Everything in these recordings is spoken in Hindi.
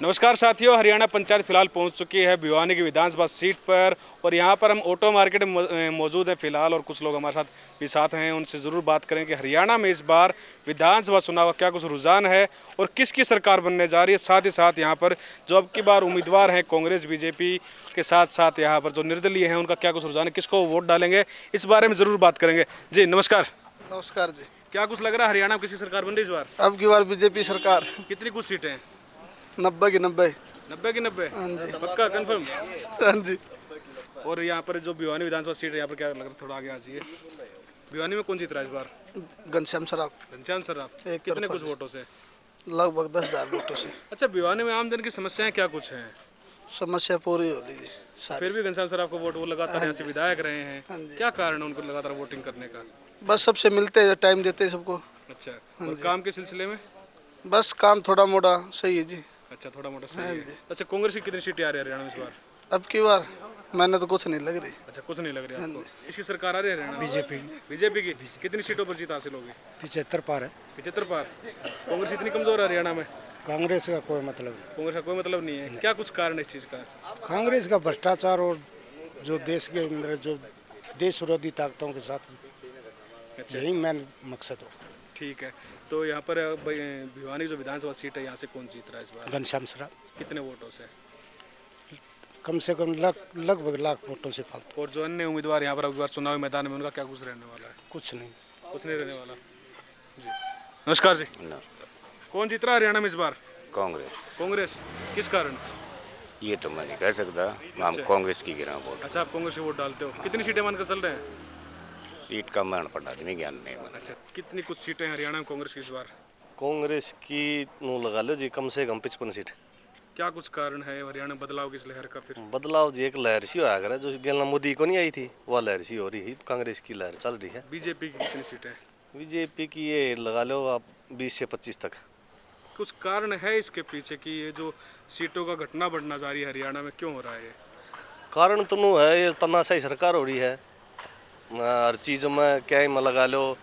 नमस्कार साथियों, हरियाणा पंचायत फिलहाल पहुंच चुकी है भिवानी की विधानसभा सीट पर और यहां पर हम ऑटो मार्केट में मौजूद हैं फिलहाल और कुछ लोग हमारे साथ हैं। उनसे ज़रूर बात करेंगे कि हरियाणा में इस बार विधानसभा चुनाव का क्या कुछ रुझान है और किसकी सरकार बनने जा रही है। साथ ही साथ यहां पर जो अब की बार उम्मीदवार हैं कांग्रेस बीजेपी के साथ साथ यहाँ पर जो निर्दलीय हैं उनका क्या कुछ रुझान है, किसको वोट डालेंगे, इस बारे में ज़रूर बात करेंगे। जी नमस्कार। नमस्कार जी। क्या कुछ लग रहा है हरियाणा में किसी सरकार बन रही है इस बार? अब की बार बीजेपी सरकार। कितनी कुछ सीटें हैं? 90 की 90। 90 की 90? हाँ जी। पक्का कंफर्म? हाँ जी। और यहाँ पर जो भिवानी विधानसभा सीट है, यहाँ पर क्या लग रहा है, थोड़ा आगे आ जाइए। भिवानी में कौन जीत रहा है इस बार? घनश्याम सराफ। घनश्याम सराफ। एक कितने तरफा कुछ वोटों से? लगभग 10,000 वोटों से। अच्छा, भिवानी में आम जन की समस्याएं क्या कुछ हैं? समस्या पूरी हो रही है। फिर भी घनश्याम सराफ को वोट, वो लगातार यहाँ से विधायक रहे हैं, हाँ जी। क्या कारण है उनको लगातार वोटिंग करने का? बस सबसे मिलते हैं, टाइम देते हैं सबको। अच्छा, और काम के सिलसिले में? बस काम थोड़ा मोड़ा सही है जी। अच्छा, थोड़ा मोटा सही है। अच्छा, कांग्रेस की कितनी सीटें आ रही है हरियाणा में इस बार? अब की बार मैंने तो कुछ नहीं लग रही। अच्छा, कुछ नहीं लग रही आपको? इसकी सरकार आ रही है हरियाणा? बीजेपी की कितनी सीटों पर जीत हासिल होगी? 75 पार है। 75 पार। कांग्रेस इतनी कमजोर है हरियाणा में? कांग्रेस का कोई मतलब नहीं। कांग्रेस का कोई मतलब नहीं है। क्या कुछ कारण है इस चीज़ का? कांग्रेस का भ्रष्टाचार और जो देश के अंदर जो देश विरोधी ताकतों के साथ, यही मेन मकसद हो। ठीक है, तो यहाँ पर भिवानी जो विधानसभा सीट है, यहाँ से कौन जीत रहा है इस बार? घनश्याम सराफ। कितने वोटों से? कम से कम लगभग लाख वोटों से फालतू। और जो अन्य उम्मीदवार यहाँ पर अब बार चुनावी मैदान में, उनका क्या कुछ रहने वाला है? कुछ नहीं। कुछ नहीं रहने वाला। जी नमस्कार जी। कौन जीत रहा है हरियाणा में इस बार? कांग्रेस। कांग्रेस? किस कारण? ये तो मैं नहीं कह सकता, हम कांग्रेस की गिरा वोट। अच्छा, आप कांग्रेस की वोट डालते हो। कितनी सीटें मानकर चल रहे हैं? सीट का मैं पढ़ा नहीं, ज्ञान नहीं है। अच्छा, कितनी कुछ सीटें हरियाणा में कांग्रेस की इस बार? कांग्रेस की नो लगा लो जी, कम से कम 55 सीट। क्या कुछ कारण है हरियाणा में बदलाव की इस लहर का? फिर बदलाव जी एक लहर सी होया करे, जो गेला मोदी को नहीं आई थी वह लहर सी हो रही है। कांग्रेस की लहर चल रही है। बीजेपी की कितनी सीटें? बीजेपी की ये लगा लो आप 20 से 25 तक। कुछ कारण है इसके पीछे कि ये जो सीटों का घटना बढ़ना जारी है हरियाणा में, क्यों हो रहा है ये? कारण तो नो है, ये तनाशाही सरकार हो रही है हर चीज़ में। क्या ही में लगा लो,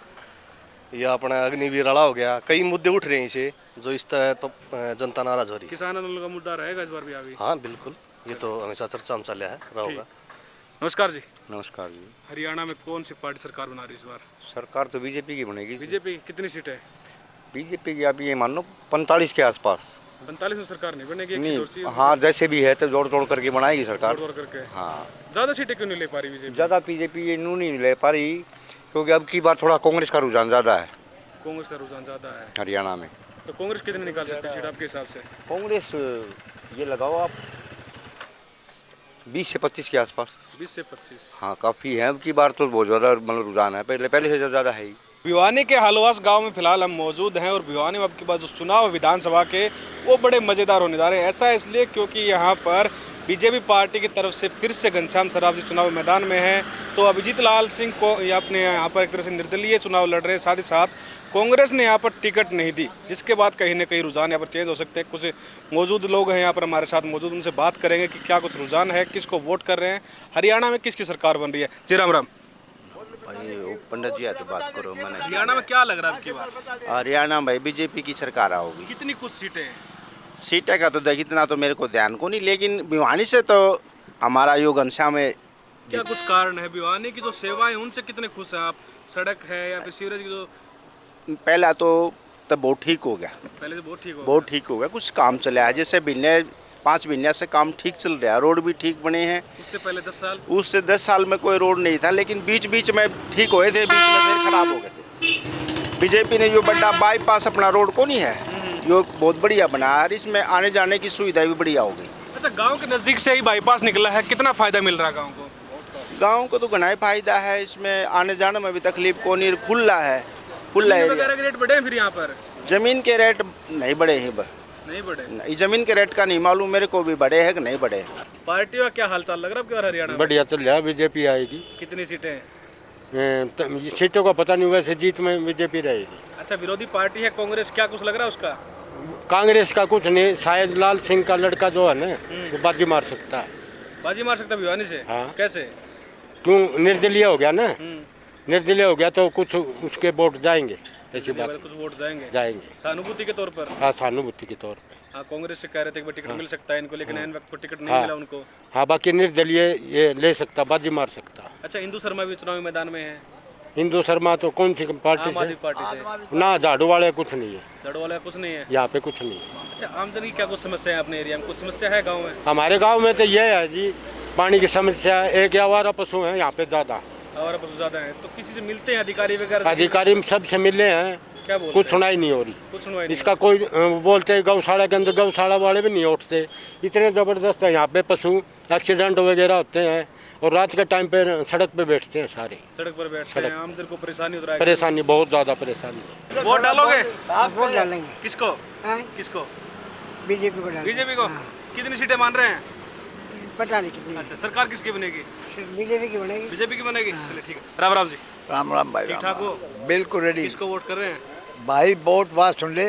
या अपना अग्निवीर रड़ा हो गया, कई मुद्दे उठ रहे हैं इसे, जो इस तरह तो जनता नाराज हो रही है। किसान आंदोलन का मुद्दा रहेगा इस बार भी आगे? हाँ बिल्कुल, ये तो हमेशा चर्चा में चला है, रहेगा। नमस्कार जी। नमस्कार जी। हरियाणा में कौन सी पार्टी सरकार बना रही है इस बार? सरकार तो बीजेपी की बनेगी। बीजेपी? कितनी सीटें? बीजेपी की आप ये मान लो 45 के आसपास। 45 में सरकार नहीं बनेगी? एक सीट और नहीं, चाहिए? हाँ जैसे भी है तो जोड़ तोड़ करके बनाएगी सरकार। जोड़ करके। हाँ, ज़्यादा सीटें क्यों नहीं ले पा रही बीजेपी? ज़्यादा बीजेपी ये नू नहीं ले पा रही, क्योंकि अब की बार थोड़ा कांग्रेस का रुझान ज़्यादा है कांग्रेस का रुझान ज़्यादा है हरियाणा में। तो कांग्रेस कितने निकाल सकती है सीट आपके हिसाब से? कांग्रेस ये लगाओ आप 20 से 25 के आसपास। 20 से 25? हाँ काफ़ी है, अब की बार तो बहुत ज़्यादा मतलब रुझान है, पहले से ज़्यादा है ही। भिवानी के हालवास गांव में फिलहाल हम मौजूद हैं और भिवानी में अब के बाद जो चुनाव विधानसभा के वो बड़े मज़ेदार होने जा रहे हैं। ऐसा इसलिए क्योंकि यहाँ पर बीजेपी पार्टी की तरफ से फिर से घनश्याम सराफ जी चुनाव मैदान में हैं, तो अभिजीत लाल सिंह को अपने यहाँ पर एक तरह से निर्दलीय चुनाव लड़ रहे हैं। साथ ही साथ कांग्रेस ने यहाँ पर टिकट नहीं दी, जिसके बाद कहीं ना कहीं रुझान यहाँ पर चेंज हो सकते हैं। कुछ मौजूद लोग हैं यहाँ पर हमारे साथ मौजूद, उनसे बात करेंगे कि क्या कुछ रुझान है, किसको वोट कर रहे हैं, हरियाणा में किसकी सरकार बन रही है। जी राम राम भाई पंडित जी आते बात करो। मैंने हरियाणा में क्या लग रहा है आपकी बार? हरियाणा में बीजेपी की सरकार आओगी। कितनी कुछ सीटें हैं? सीटें का तो देख इतना तो मेरे को ध्यान को नहीं, लेकिन भिवानी से तो हमारा यो घनश्याम में। क्या कुछ कारण है? भिवानी की जो सेवाएं उनसे कितने खुश हैं आप? सड़क है या फिर सीवरेज की जो? पहला तो तब बहुत ठीक हो गया, पहले से बहुत ठीक हो बहुत ठीक हो गया। कुछ काम चला है, जैसे बिन्ने 5 महीने से काम ठीक चल रहा है, रोड भी ठीक बने हैं। उससे पहले 10 साल? उससे 10 साल में कोई रोड नहीं था, लेकिन बीच बीच में ठीक हुए थे, बीच में फिर खराब हो गए थे। बीजेपी ने जो बड़ा बाईपास अपना रोड को नहीं है, यो बहुत बढ़िया बनाया है, इसमें आने जाने की सुविधा भी बढ़िया हो गई। अच्छा, गांव के नज़दीक से ही बाईपास निकला है, कितना फ़ायदा मिल रहा है गांव को? गांव को तो घना ही फायदा है, इसमें आने जाने में भी तकलीफ को नहीं, खुला है, खुला जमीन एरिया। वगैरह के रेट बढ़े हैं फिर यहाँ पर? जमीन के रेट नहीं बढ़े हैं, नहीं बढ़े? जमीन के रेट का नहीं मालूम मेरे को, भी बढ़े हैं कि नहीं बढ़े। पार्टी का क्या हालचाल लग रहा है आपके बार हरियाणा में? बढ़िया चल रहा है, बीजेपी आएगी। कितनी सीटें हैं? सीटों का पता नहीं, वैसे जीत में बीजेपी रहेगी। अच्छा, विरोधी पार्टी है कांग्रेस, क्या कुछ लग रहा है उसका? कांग्रेस का कुछ नहीं, शायद लाल सिंह का लड़का जो है ना, वो बाजी मार सकता है। बाजी मार सकता है भिवानी से? हाँ। कैसे? क्यों? निर्दलीय हो गया ना, निर्दलीय हो गया तो कुछ उसके वोट जाएंगे, ऐसी बात। कुछ वोट जाएंगे? जाएंगे सहानुभूति के तौर पर? हाँ, सहानुभूति के तौर पे। हाँ, कांग्रेस से कह रहे थे कि टिकट मिल सकता है इनको, लेकिन ऐन वक्त पर टिकट नहीं हाँ। मिला उनको। हाँ, बाकी निर्दलीय ये ले सकता, बाजी मार सकता। अच्छा, हिंदू शर्मा भी चुनावी मैदान में है, हिंदू शर्मा तो कौन सी पार्टी आम आदमी से? पार्टी से। ना, झाड़ू वाले कुछ नहीं है, दड़ वाला कुछ नहीं है। यहाँ पे कुछ नहीं है। अच्छा, आमजन की क्या कुछ समस्या है अपने एरिया में? कुछ समस्या है गाँव में? हमारे गांव में तो ये है जी, पानी की समस्या, एक आवारा पशु है यहाँ पे ज़्यादा। और पशु ज्यादा है तो किसी से मिलते हैं अधिकारी वगैरह से? अधिकारी सबसे मिले हैं, क्या बोलते कुछ हैं? सुनाई नहीं हो रही। कुछ सुनवाई नहीं। इसका कोई बोलते हैं गौशाला के अंदर, गौशाला वाले भी नहीं उठते, इतने ज़बरदस्त है यहाँ पे पशु, एक्सीडेंट वगैरह होते हैं और रात के टाइम पे सड़क पे बैठते हैं सारे। सड़क पर बैठते हैं, आमजन को परेशानी हो रहा है। परेशानी, बहुत ज़्यादा परेशानी। वोट डालोगे? वोट डालेंगे। किसको? हाँ? किसको? बीजेपी को डालेंगे। बीजेपी को? कितनी सीटें मान रहे हैं? पता नहीं कितनी। अच्छा, सरकार किसकी बनेगी? बीजेपी की बनेगी। बीजेपी की बनेगी। चलिए ठीक है। राम राम जी, राम राम भाई, ठीक राम ठाक हो? राम। बिल्कुल रेडी किसको वोट कर रहे हैं? भाई। वोट बात सुन ले,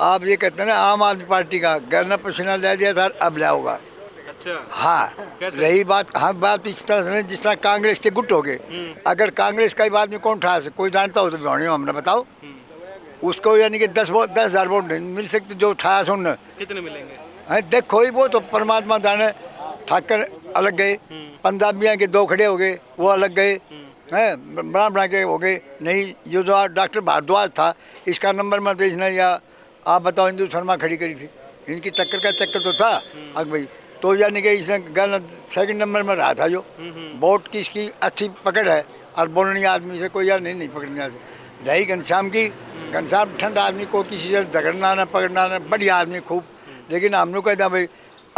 आप ये कहते हैं ना आम आदमी पार्टी का गरना पसीना ले दिया था, अब ले होगा। अच्छा, हाँ, कैसे? रही बात, हाँ बात इस तरह से नहीं जिस तरह कांग्रेस के गुट हो गए। अगर कांग्रेस का ही बात में कौन ठा कोई जानता हो तो भिवानी हमने बताओ, उसको यानी कि 10,000 वोट नहीं मिल सकते जो उठाया सुन। कितने मिलेंगे? देखो ही वो तो परमात्मा जाने, ठाकर अलग गए, पंजाबियाँ के 2 खड़े हो गए, वो अलग गए हैं, ब्राह्मण के हो गए। नहीं, ये जो डॉक्टर भारद्वाज था, इसका नंबर मत इसने, या आप बताओ हिंदू शर्मा खड़ी करी थी, इनकी टक्कर का चक्कर तो था अग भाई। तो यानी कि इसने गलत 2nd नंबर में रहा था जो। वोट की इसकी अच्छी पकड़ है और बोलनी आदमी से कोई यार नहीं पकड़ने से। रही घनश्याम की, घनश्याम ठंड आदमी को किसी से झगड़ना ना पकड़ना ना, बढ़िया आदमी खूब। लेकिन हम लोग कहते हैं भाई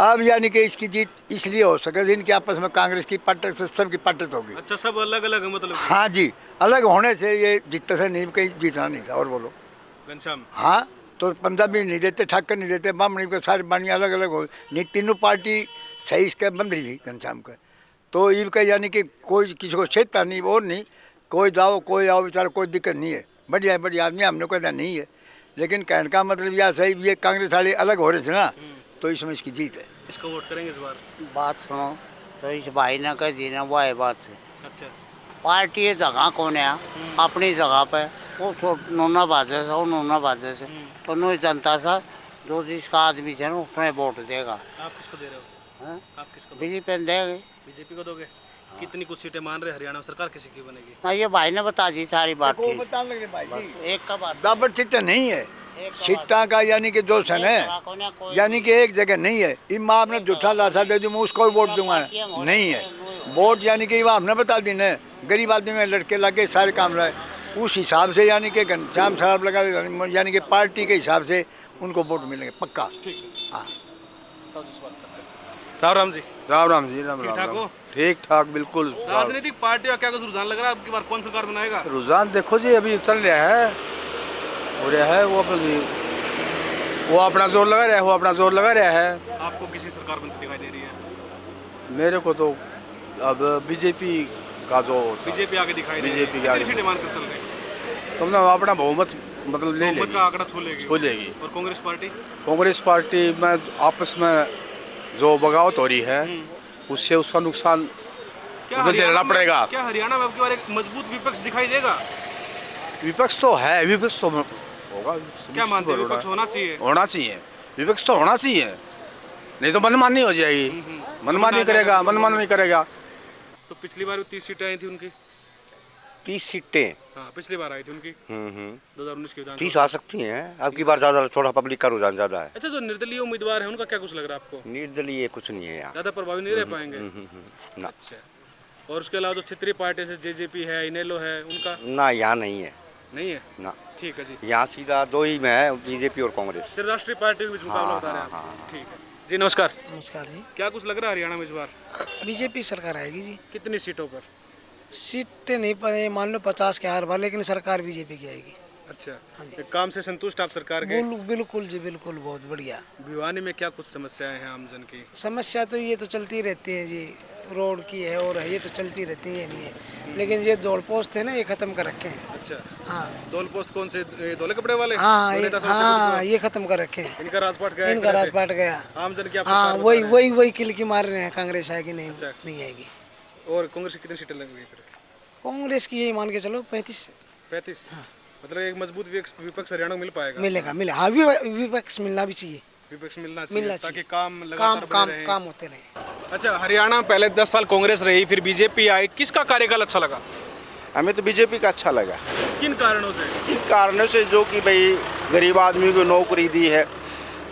अब यानी कि इसकी जीत इसलिए हो सके इनके आपस में कांग्रेस की पट्ट से सबकी पट्ट होगी। अच्छा, सब अलग अलग है मतलब? हाँ जी, अलग होने से ये जीतते से नहीं, कहीं जीतना नहीं था। और बोलो घनश्याम? हाँ, तो पंजाबी नहीं देते, ठाकर नहीं देते, बामणी को सारी बानियाँ अलग अलग हो नहीं, तीनों पार्टी सही इसके बन रही थी घनश्याम का। तो ये का यानी कि कोई किसी को छेदता नहीं और नहीं, कोई जाओ कोई आओ, बेचारा कोई दिक्कत नहीं है, बढ़िया है, बढ़िया आदमी, हमने कहता नहीं है। लेकिन कहने का मतलब यह सही, ये कांग्रेस वाले अलग हो रहे थे ना, तो इसमें इसकी जीत है। इसको वोट करेंगे इस बार? बात सुनो तो इस भाई ने कह दी ना वो है बात से। अच्छा, पार्टी ये जगह कौन है अपनी जगह पे, वो नोना बाजे से, वो नोना बाजे से तो नो जनता सा जो जिसका आदमी है ना उसमें वोट देगा। आप किसको दे रहे हो? हाँ? आप किसको? बीजेपी देंगे। बीजेपी को दोगे? कितनी कुछ सीटें मान रहे हरियाणा में? सरकार किसी की बनेगी? ना ये भाई ने बता दी सारी बात वो ठीक। बताने लगे भाई जी, एक का बात दाबर चिट्टा नहीं है, छिट्टा का यानी कि जो सन है, यानी कि एक जगह नहीं है। इम आपने जूठा लाशा दे दूँ, मैं उसको भी वोट दूंगा, नहीं है वोट। यानी कि वह हमने बता दी ना, गरीब आदमी में लड़के लगे सारे काम रहे, उस हिसाब से यानी कि घनश्याम शराब लगा, यानी कि पार्टी के हिसाब से उनको वोट मिलेंगे पक्का। हाँ, राम राम जी, राम राम जी, राम ठीक ठाक हो? ठीक ठाक बिल्कुल। राजनीतिक पार्टियों का क्या कुछ रुझान लग रहा है? अब की बार कौन सरकार बनाएगा? रुझान देखो जी, अभी चल रहा है, हो रहा है, वो अपना जोर लगा रहा है, वो अपना जोर लगा रहा है। आपको किसी सरकार बनती दिखाई दे रही है? मेरे को तो अब बीजेपी का जो बीजेपी आगे दिखाई दे रही है। बीजेपी के आगे। कितनी सीटें मानकर चल रहे हैं? तुमने अपना बहुमत मतलब ले बहुमत लेगी, का आंकड़ा छू लेगी। छू लेगी। और कांग्रेस पार्टी? कांग्रेस पार्टी में आपस में जो बगावत हो रही है, उससे उसका नुकसान क्या उधर झेलना हरियाणा में- पड़ेगा। क्या हरियाणा में अब की बार एक मजबूत विपक्ष दिखाई देगा? विपक्ष तो है, विपक्ष तो होगा। क्या मानते हैं, विपक्ष होना चाहिए? होना चाहिए, विपक्ष तो होना चाहिए, नहीं तो मनमानी हो जाएगी। मनमानी करेगा, मनमानी नहीं करेगा। तो पिछली बार भी 30 सीटें आई थी उनकी। 30 सीटें हाँ, पिछली बार आई थी उनकी 2019 की 30 विधानसभा। आ सकती हैं। अब की बार ज़्यादा थोड़ा पब्लिक का रुझान ज़्यादा है। अच्छा, जो निर्दलीय उम्मीदवार है उनका क्या कुछ लग रहा है आपको? निर्दलीय कुछ नहीं है यहाँ। ज्यादा प्रभावी नहीं रह पाएंगे? ना अच्छा, और उसके अलावा जो क्षेत्रीय पार्टी से जेजेपी है, इनेलो है, उनका ना, यहाँ नहीं है नहीं है? ना। ठीक है जी। यहाँ सीधा 2 ही में है, बीजेपी और कांग्रेस। सिर्फ राष्ट्रीय पार्टी के बीच मुकाबला हाँ, बता रहे हैं हाँ, आप? ठीक है जी, नमस्कार। नमस्कार जी। क्या कुछ लग रहा है हरियाणा में इस बार? बीजेपी सरकार आएगी जी। कितनी सीटों पर? सीटें नहीं पड़े, मान लो 50 के हार भर, लेकिन सरकार बीजेपी की आएगी। अच्छा, एक काम से संतुष्ट आप सरकार के? बिल्कुल जी, बिल्कुल, बहुत बढ़िया। भिवानी में क्या कुछ समस्याएं हैं आमजन की? समस्या तो ये तो चलती रहती है जी, रोड की है और ये तो चलती रहती है, नहीं है। लेकिन ये दौड़ पोस्ट है ना, ये खत्म कर रखे हैं। अच्छा, हाँ दौल पोस्ट कौन से? धोले कपड़े वाले? हाँ, दो ये नेता हाँ, ये खत्म कर रखे हैं। इनका राजपाट गया? इनका राजपाट गया। आमजन की आप हाँ, सरकार वही बता रहे वही किलकी मार रहे हैं, कांग्रेस आएगी नहीं, अच्छा। नहीं आएगी। हैं। और कांग्रेस की कितनी सीटें लगेंगी फिर? कांग्रेस की यही मान के चलो 35 35। मतलब एक मजबूत विपक्ष हरियाणा में मिल पाएगा? मिलेगा। हाँ, विपक्ष मिलना भी चाहिए। विपक्ष मिलना चाहिए मिलना ताकि चाहिए। काम लगातार काम बने रहे। काम होते रहे। अच्छा, हरियाणा में पहले 10 साल कांग्रेस रही, फिर बीजेपी आई, किसका कार्यकाल अच्छा लगा? हमें तो बीजेपी का अच्छा लगा। किन कारणों से? इन कारणों से जो कि भाई गरीब आदमी को नौकरी दी है,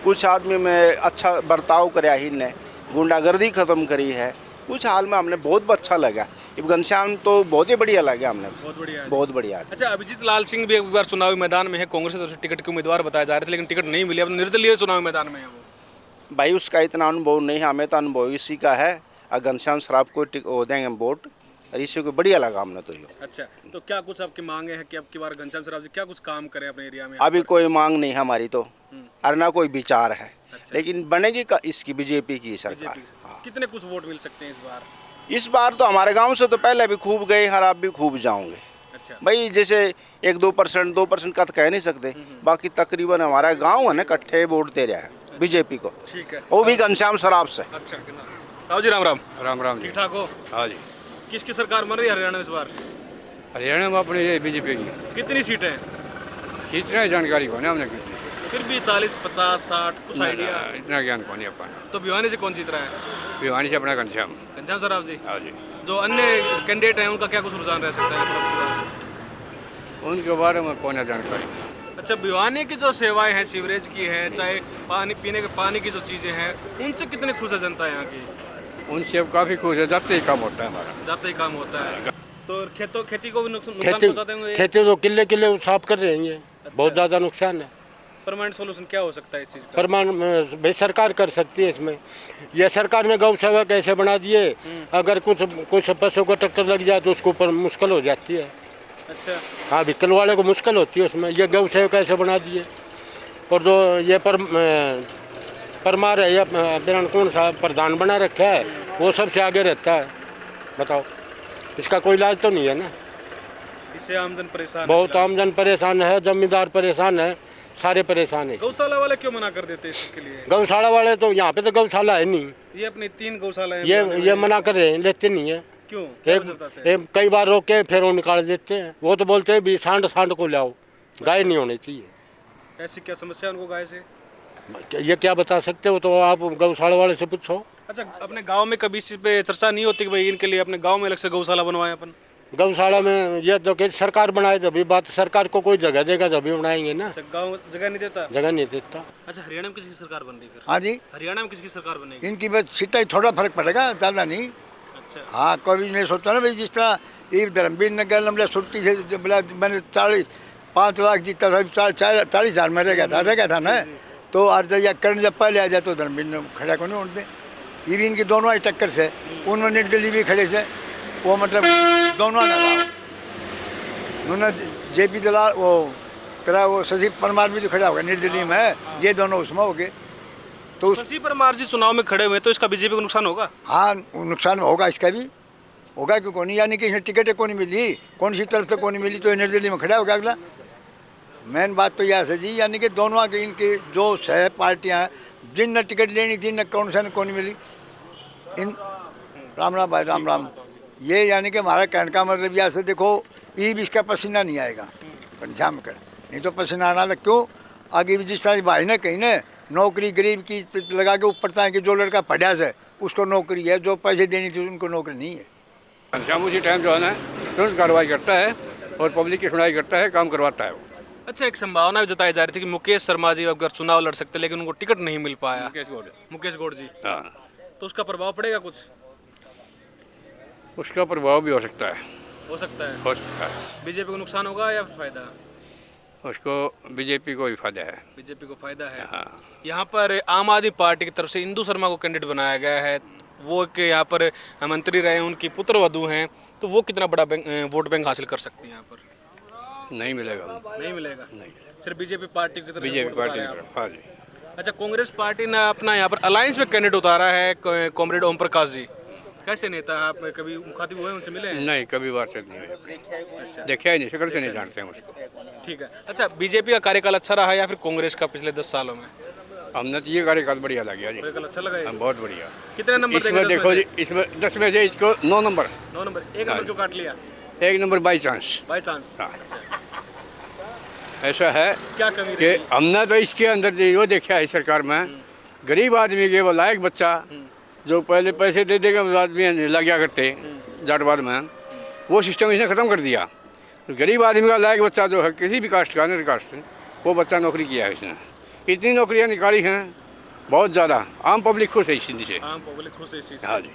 कुछ आदमी में अच्छा बर्ताव कराया ही ने, गुंडागर्दी ख़त्म करी है, कुछ हाल में हमने बहुत अच्छा लगा। अब घनश्याम तो बहुत ही बढ़िया लगा हमने, बहुत बढ़िया है। बहुत बढ़िया। अच्छा, अभिजीत लाल सिंह भी एक बार चुनावी मैदान में है, कांग्रेस की तरफ से टिकट के उम्मीदवार बताए जा रहे थे, लेकिन टिकट नहीं मिली। अब निर्दलीय चुनावी मैदान में है वो। भाई उसका इतना अनुभव नहीं है, हमें तो अनुभव इसी का है। और घनश्याम सराफ को देंगे वोट, और इसी को बढ़िया लगा हमने तो ये। अच्छा, तो क्या कुछ आपकी मांगे हैं कि अब की बार घनश्याम सराफ जी क्या कुछ काम करें अपने एरिया में? अभी कोई मांग नहीं है हमारी तो, और ना कोई विचार है। लेकिन बनेगी का इसकी बीजेपी की सरकार। हाँ। कितने कुछ वोट मिल सकते हैं इस बार? इस बार तो हमारे गांव से तो पहले भी खूब गए, और आप भी खूब जाओगे। अच्छा, भाई जैसे 1-2% का तो कह नहीं सकते, बाकी तकरीबन हमारा गांव है ना इकट्ठे वोट दे रहा है बीजेपी को, ठीक है। वो भी घनश्याम सराफ से। अच्छा, राव जी, राम राम। राम राम जी। ठीक ठाक हो? हाँ जी। किसकी सरकार बन रही है हरियाणा में इस बार? हरियाणा में अपने ये बीजेपी की कितनी सीटें हैं? इतना जानकारी को नहीं हमने किसी फिर भी 40, 50, 60 कुछ आइडिया? इतना ज्ञान को नहीं अपन। तो भिवानी से कौन जीत रहा है? भिवानी से अपना घनश्याम। घनश्याम सराफ जी। हाँ जी। जो अन्य कैंडिडेट हैं उनका क्या कुछ रुझान रह सकता है मतलब? उनके बारे में कौन है जानकारी। अच्छा, भिवानी की जो सेवाएं हैं, सीवरेज की है, चाहे पानी पीने के पानी की जो चीज़ें हैं, उनसे कितने खुश है जनता यहाँ की? उनसे अब काफ़ी खुश है, जाते ही काम होता है हमारा। जाते ही काम होता है। तो खेती को भी नुकसान पहुँचाते होंगे? खेती तो किले किले साफ कर रहे हैं ये, बहुत ज़्यादा नुकसान है। परमानेंट सोल्यूशन क्या हो सकता है इस चीज़ का? भाई सरकार कर सकती है इसमें। यह सरकार ने गौशाला कैसे बना दिए, अगर कुछ पशु को टक्कर लग जाए तो उसको ऊपर मुश्किल हो जाती है। अच्छा, हाँ, व्हीकल वाले को मुश्किल होती है उसमें। ये गौशाला कैसे बना दिए, और जो ये परमार है, या कौन सा प्रधान बना रखा है, वो सबसे आगे रहता है। बताओ, इसका कोई इलाज तो नहीं है ना। इससे आमजन परेशान बहुत आमजन परेशान है, जमींदार परेशान है, सारे परेशान है। गौशाला वाले क्यों मना कर देते हैं इसके लिए? गौशाला वाले तो यहाँ पे तो गौशाला है नहीं, ये अपनी 3 गौशाला ये मना कर रहे हैं, लेते नहीं है। क्यों? क्या वजह बताते हैं? कई बार रोके फिर वो निकाल देते हैं। वो तो बोलते हैं भी सांड को लाओ, गाय नहीं होनी चाहिए। ऐसी क्या समस्या उनको गाय से? ये क्या बता सकते हो, तो आप गौशाला वाले से पूछो। अच्छा, अपने गांव में कभी इस चीज़ पे चर्चा नहीं होती कि भाई इनके लिए अपने गांव में अलग से गौशाला बनवाएं अपन? गौशाला में ये तो कि सरकार बनाए, जब भी बात सरकार को कोई जगह देगा जब भी बनाएंगे ना। अच्छा, गांव जगह नहीं देता? जगह नहीं देता। अच्छा, हरियाणा में किसकी सरकार बन रही है फिर? हाँ जी, हरियाणा में किसकी सरकार बनेगी? इनकी बस सीटा ही थोड़ा फर्क पड़ेगा, ज़्यादा नहीं। अच्छा, हाँ, कभी नहीं सोचता ना भाई, जिस तरह एक धर्मवीर नगर हमने सुट्टी से बोला, मैंने 5 लाख जीता था, 40,000 में रह गया था ना। तो अर्जया कर्ण जब पहले आ जाए तो धर्मवीर ने खड़ा को नहीं उठते। ये भी इनकी दोनों आई टक्कर से, उन्होंने निर्दलीय भी खड़े से, वो मतलब दोनों ने रहा। उन्होंने JP दलाल वो तेरा वो शशि परमार भी तो खड़ा होगा निर्दलीय में, ये दोनों उसमें हो गए। तो शशि परमार जी चुनाव में खड़े हुए तो इसका बीजेपी को नुकसान होगा? हाँ, नुकसान होगा, इसका भी होगा। क्यों नहीं, यानी कि इसने टिकटें कौन मिली, कौन सी तरफ से कौन मिली, तो ये निर्दलीय में खड़ा होगा अगला। मेन बात तो यह है जी, यानी कि दोनों के इनके जो सह पार्टियाँ हैं, जिन ने टिकट लेनी थी न कौन सा न कौन मिली। इन राम राम भाई, राम राम। ये यानी कि हमारा कहने का मतलब यह से देखो, ये भी इसका पसीना नहीं आएगा घनश्याम कर, नहीं तो पसीना आना लग क्यों आगे भी। जिस तरह भाई ने कहीं ने नौकरी गरीब की लगा के ऊपर है कि जो लड़का पढ़ा से उसको नौकरी है, जो पैसे देनी थी उनको नौकरी नहीं है। घनश्याम उसी टाइम जो है ना तुरंत कार्रवाई करता है और पब्लिक की सुनाई करता है, काम करवाता है वो। अच्छा, एक संभावना भी जताई जा रही थी कि मुकेश शर्मा जी अगर चुनाव लड़ सकते, लेकिन उनको टिकट नहीं मिल पाया। मुकेश गौड़ जी, हाँ, तो उसका प्रभाव पड़ेगा कुछ? उसका प्रभाव भी हो सकता है। हो सकता है। हो सकता है। बीजेपी को नुकसान होगा या फायदा? उसको बीजेपी को भी फायदा है। बीजेपी को फायदा है। हाँ। यहाँ पर आम आदमी पार्टी की तरफ से इंदु शर्मा को कैंडिडेट बनाया गया है, वो कि यहाँ पर मंत्री रहे हैं, उनकी पुत्र वधू हैं, तो वो कितना बड़ा वोट बैंक हासिल कर सकती है यहाँ पर? नहीं मिलेगा। नहीं मिलेगा। नहीं, सिर्फ बीजेपी पार्टी की तरफ से बीजेपी वोट पार्टी बता की रहे हैं तरफ। हाँ जी। आप। अच्छा, कांग्रेस पार्टी ने अपना यहाँ पर अलायंस में कैंडिडेट उतारा है कॉमरेड ओम प्रकाश जी। कैसे नेता है, आप कभी मुखातिब हुए, उनसे मिले हैं? नहीं, कभी बातचीत नहीं हुई। देखा ही नहीं, शक्ल से नहीं जानते हैं उसको। ठीक है। अच्छा, बीजेपी का कार्यकाल अच्छा रहा या फिर कांग्रेस का पिछले 10 सालों में? हमने तो ये कार्यकाल बढ़िया लगा जी। कार्यकाल अच्छा लगा? बहुत बढ़िया। कितने नंबर इसमें देखो जी, इसमें 10 में से इसको 9 नंबर। 9 नंबर। 1 नंबर क्यों काट लिया? 1 number by chance. By chance? हाँ। ऐसा है क्या कमी कि हमने तो इसके अंदर जो देखा है सरकार में गरीब आदमी के वो लायक बच्चा जो पहले पैसे दे देगा उस आदमी लग गया करते जाटवाद में, वो सिस्टम इसने ख़त्म कर दिया। तो गरीब आदमी का लायक बच्चा जो है किसी भी कास्ट का, नहीं कास्ट, वो बच्चा नौकरी किया है इसने। इतनी नौकरियाँ निकाली हैं बहुत ज़्यादा, आम पब्लिक खुश है इस चीज़ से। आम पब्लिक खुश है इस चीज़ से। हाँ जी।